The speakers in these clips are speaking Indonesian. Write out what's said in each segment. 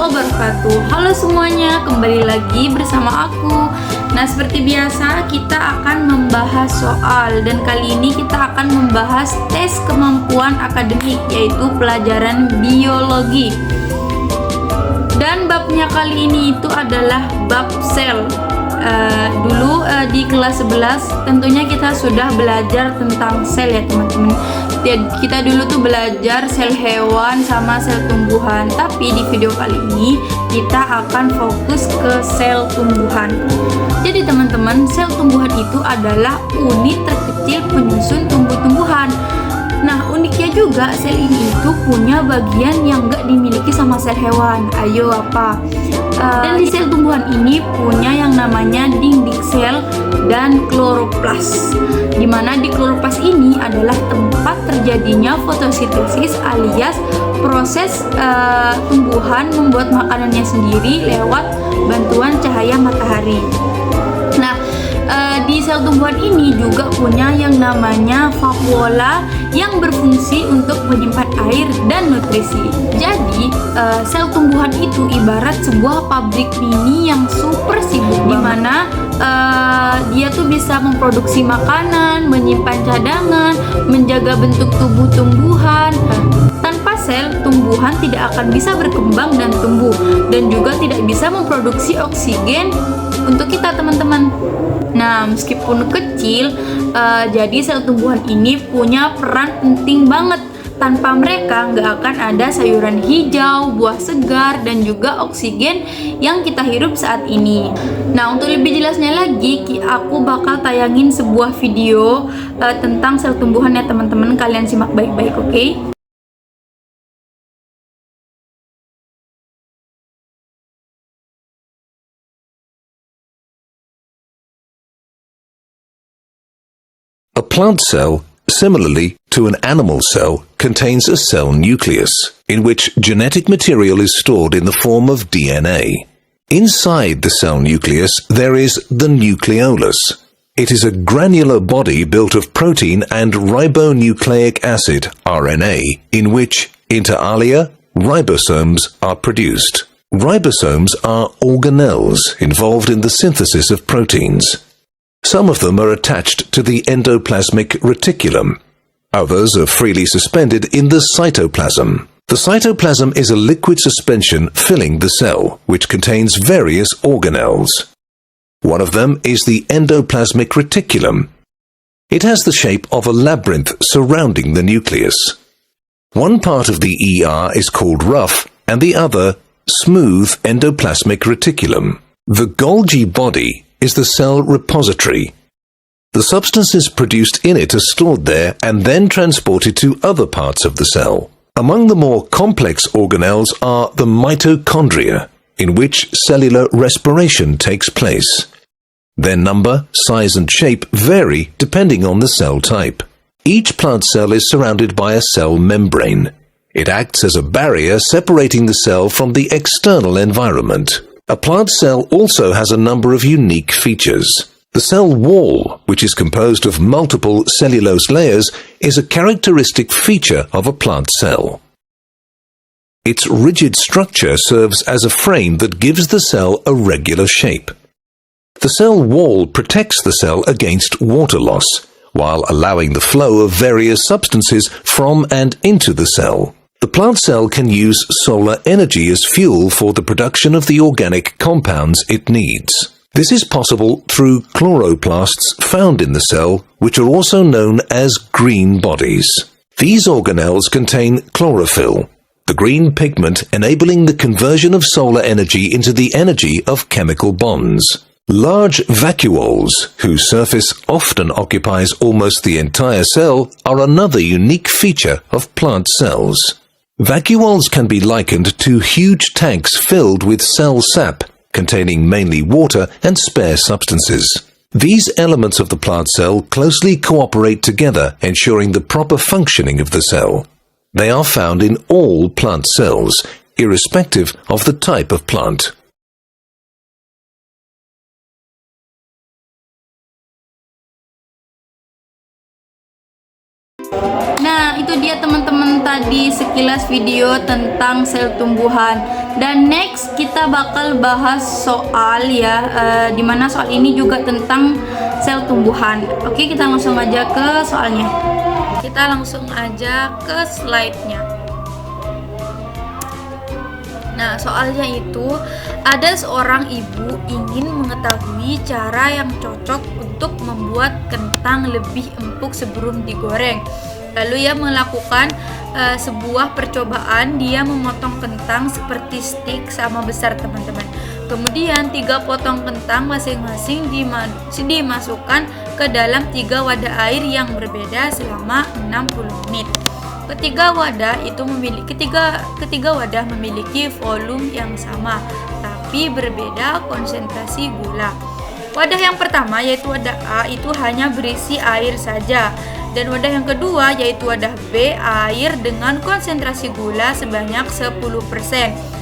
wabarakatuh. Halo semuanya, kembali lagi bersama aku. Nah, seperti biasa kita akan membahas soal, dan kali ini kita akan membahas tes kemampuan akademik, yaitu pelajaran biologi. Dan babnya kali ini itu adalah bab sel. Dulu di kelas 11 tentunya kita sudah belajar tentang sel ya teman-teman. Kita dulu tuh belajar sel hewan sama sel tumbuhan, tapi di video kali ini kita akan fokus ke sel tumbuhan. Jadi teman-teman, sel tumbuhan itu adalah unit terkecil penyusun tumbuh-tumbuhan. Nah, uniknya juga sel ini itu punya bagian yang gak dimiliki sama sel hewan. Ayo apa? Dan di sel tumbuhan ini punya yang namanya dinding sel dan kloroplas. Dimana di kloroplas ini adalah tempat terjadinya fotosintesis alias proses tumbuhan membuat makanannya sendiri lewat bantuan cahaya matahari. Nah, di sel tumbuhan ini juga punya yang namanya vakuola yang berfungsi untuk menyimpan air dan nutrisi. Jadi, sel tumbuhan itu ibarat sebuah pabrik mini yang super sibuk, di mana dia tuh bisa memproduksi makanan, menyimpan cadangan, menjaga bentuk tubuh tumbuhan. Tanpa sel, tumbuhan tidak akan bisa berkembang dan tumbuh, dan juga tidak bisa memproduksi oksigen untuk kita teman-teman. Nah, meskipun kecil, jadi sel tumbuhan ini punya peran penting banget. Tanpa mereka nggak akan ada sayuran hijau, buah segar, dan juga oksigen yang kita hirup saat ini. Nah, untuk lebih jelasnya lagi, aku bakal tayangin sebuah video tentang sel tumbuhan ya teman-teman. Kalian simak baik-baik, oke? A plant cell, similarly to an animal cell, contains a cell nucleus, in which genetic material is stored in the form of DNA. Inside the cell nucleus there is the nucleolus. It is a granular body built of protein and ribonucleic acid, RNA, in which, inter alia, ribosomes are produced. Ribosomes are organelles involved in the synthesis of proteins. Some of them are attached to the endoplasmic reticulum. Others are freely suspended in the cytoplasm. The cytoplasm is a liquid suspension filling the cell, which contains various organelles. One of them is the endoplasmic reticulum. It has the shape of a labyrinth surrounding the nucleus. One part of the ER is called rough, and the other smooth endoplasmic reticulum. The Golgi body is the cell repository. The substances produced in it are stored there and then transported to other parts of the cell. Among the more complex organelles are the mitochondria, in which cellular respiration takes place. Their number, size and shape vary depending on the cell type. Each plant cell is surrounded by a cell membrane. It acts as a barrier separating the cell from the external environment. A plant cell also has a number of unique features. The cell wall, which is composed of multiple cellulose layers, is a characteristic feature of a plant cell. Its rigid structure serves as a frame that gives the cell a regular shape. The cell wall protects the cell against water loss, while allowing the flow of various substances from and into the cell. The plant cell can use solar energy as fuel for the production of the organic compounds it needs. This is possible through chloroplasts found in the cell, which are also known as green bodies. These organelles contain chlorophyll, the green pigment enabling the conversion of solar energy into the energy of chemical bonds. Large vacuoles, whose surface often occupies almost the entire cell, are another unique feature of plant cells. Vacuoles can be likened to huge tanks filled with cell sap, containing mainly water and spare substances. These elements of the plant cell closely cooperate together, ensuring the proper functioning of the cell. They are found in all plant cells, irrespective of the type of plant. Nah, itu dia teman-teman tadi sekilas video tentang sel tumbuhan. Dan next kita bakal bahas soal ya, dimana soal ini juga tentang sel tumbuhan. Oke, kita langsung aja ke soalnya. Kita langsung aja ke slide-nya. Nah, soalnya itu ada seorang ibu ingin mengetahui cara yang cocok untuk membuat kentang lebih empuk sebelum digoreng. Lalu ia melakukan sebuah percobaan. Dia memotong kentang seperti stik sama besar, teman-teman. Kemudian 3 potong kentang masing-masing dimasukkan ke dalam 3 wadah air yang berbeda selama 60 menit. Ketiga wadah memiliki volume yang sama, tapi berbeda konsentrasi gula. Wadah yang pertama yaitu wadah A itu hanya berisi air saja. Dan wadah yang kedua yaitu wadah B, air dengan konsentrasi gula sebanyak 10%.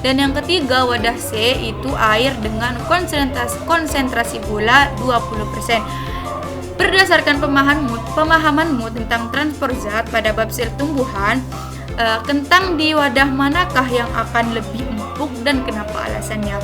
Dan yang ketiga wadah C itu air dengan konsentrasi gula 20%. Berdasarkan pemahamanmu tentang transport zat pada bab sel tumbuhan, kentang di wadah manakah yang akan lebih empuk dan kenapa alasannya?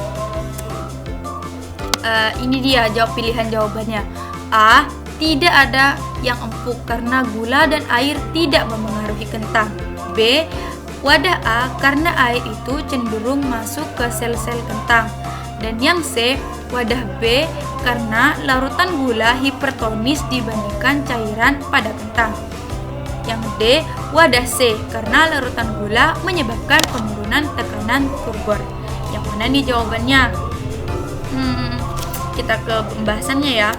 Ini dia pilihan jawabannya. A. Tidak ada yang empuk karena gula dan air tidak memengaruhi kentang. B. Wadah A karena air itu cenderung masuk ke sel-sel kentang. Dan yang C, wadah B karena larutan gula hipertonis dibandingkan cairan pada kentang. Yang D, wadah C karena larutan gula menyebabkan penurunan tekanan turgor. Yang mana nih jawabannya? Kita ke pembahasannya ya.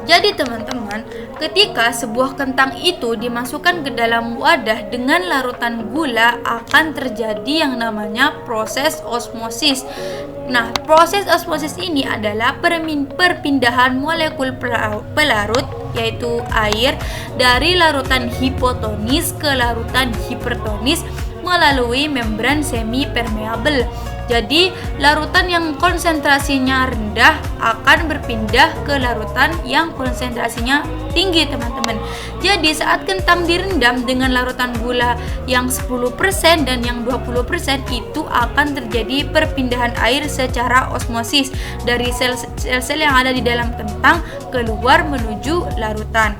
Jadi teman-teman, ketika sebuah kentang itu dimasukkan ke dalam wadah dengan larutan gula, akan terjadi yang namanya proses osmosis. Nah, proses osmosis ini adalah perpindahan molekul pelarut, yaitu air, dari larutan hipotonis ke larutan hipertonis melalui membran semi-permeabel. Jadi, larutan yang konsentrasinya rendah akan berpindah ke larutan yang konsentrasinya tinggi, teman-teman. Jadi, saat kentang direndam dengan larutan gula yang 10% dan yang 20%, itu akan terjadi perpindahan air secara osmosis dari sel-sel yang ada di dalam kentang keluar menuju larutan.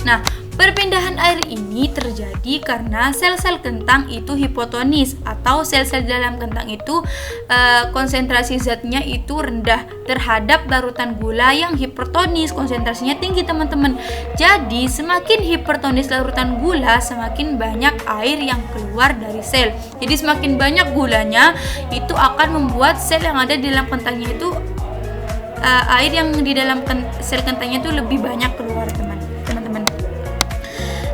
Nah, perpindahan air ini terjadi karena sel-sel kentang itu hipotonis, atau sel-sel dalam kentang itu konsentrasi zatnya itu rendah terhadap larutan gula yang hipertonis, konsentrasinya tinggi, teman-teman. Jadi semakin hipertonis larutan gula, semakin banyak air yang keluar dari sel. Jadi semakin banyak gulanya, itu akan membuat sel yang ada di dalam kentangnya itu air yang di dalam sel kentangnya itu lebih banyak keluar, teman-teman.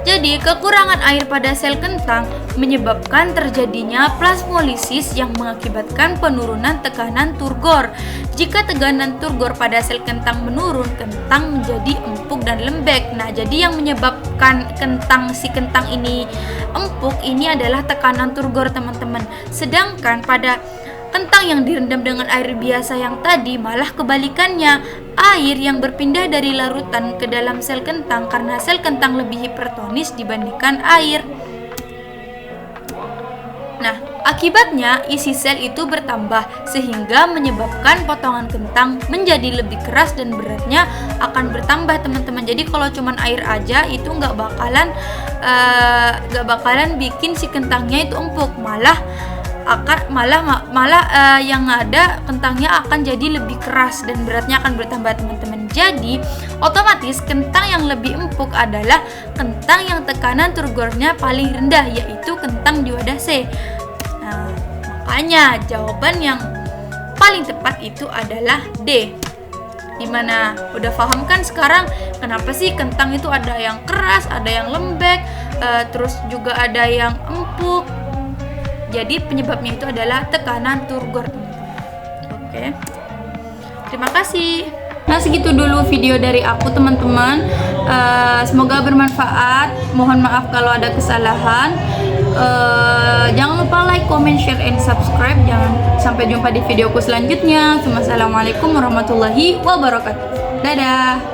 Jadi, kekurangan air pada sel kentang menyebabkan terjadinya plasmolisis yang mengakibatkan penurunan tekanan turgor. Jika tekanan turgor pada sel kentang menurun, kentang menjadi empuk dan lembek. Nah, jadi yang menyebabkan si kentang ini empuk ini adalah tekanan turgor, teman-teman. Sedangkan pada kentang yang direndam dengan air biasa yang tadi malah kebalikannya, air yang berpindah dari larutan ke dalam sel kentang karena sel kentang lebih hipertonis dibandingkan air. Nah, akibatnya isi sel itu bertambah sehingga menyebabkan potongan kentang menjadi lebih keras dan beratnya akan bertambah, teman-teman. Jadi kalau cuman air aja itu nggak bakalan bikin si kentangnya itu empuk, malah yang ada kentangnya akan jadi lebih keras dan beratnya akan bertambah, teman-teman. Jadi otomatis kentang yang lebih empuk adalah kentang yang tekanan turgornya paling rendah, yaitu kentang di wadah C. Nah, makanya jawaban yang paling tepat itu adalah D. Dimana udah paham kan sekarang kenapa sih kentang itu ada yang keras, ada yang lembek, terus juga ada yang empuk. Jadi penyebabnya itu adalah tekanan turgor, teman-teman. Oke. Terima kasih. Nah, segitu dulu video dari aku, teman-teman. Semoga bermanfaat. Mohon maaf kalau ada kesalahan. Jangan lupa like, comment, share, and subscribe. Sampai jumpa di videoku selanjutnya. Wassalamualaikum warahmatullahi wabarakatuh. Dadah.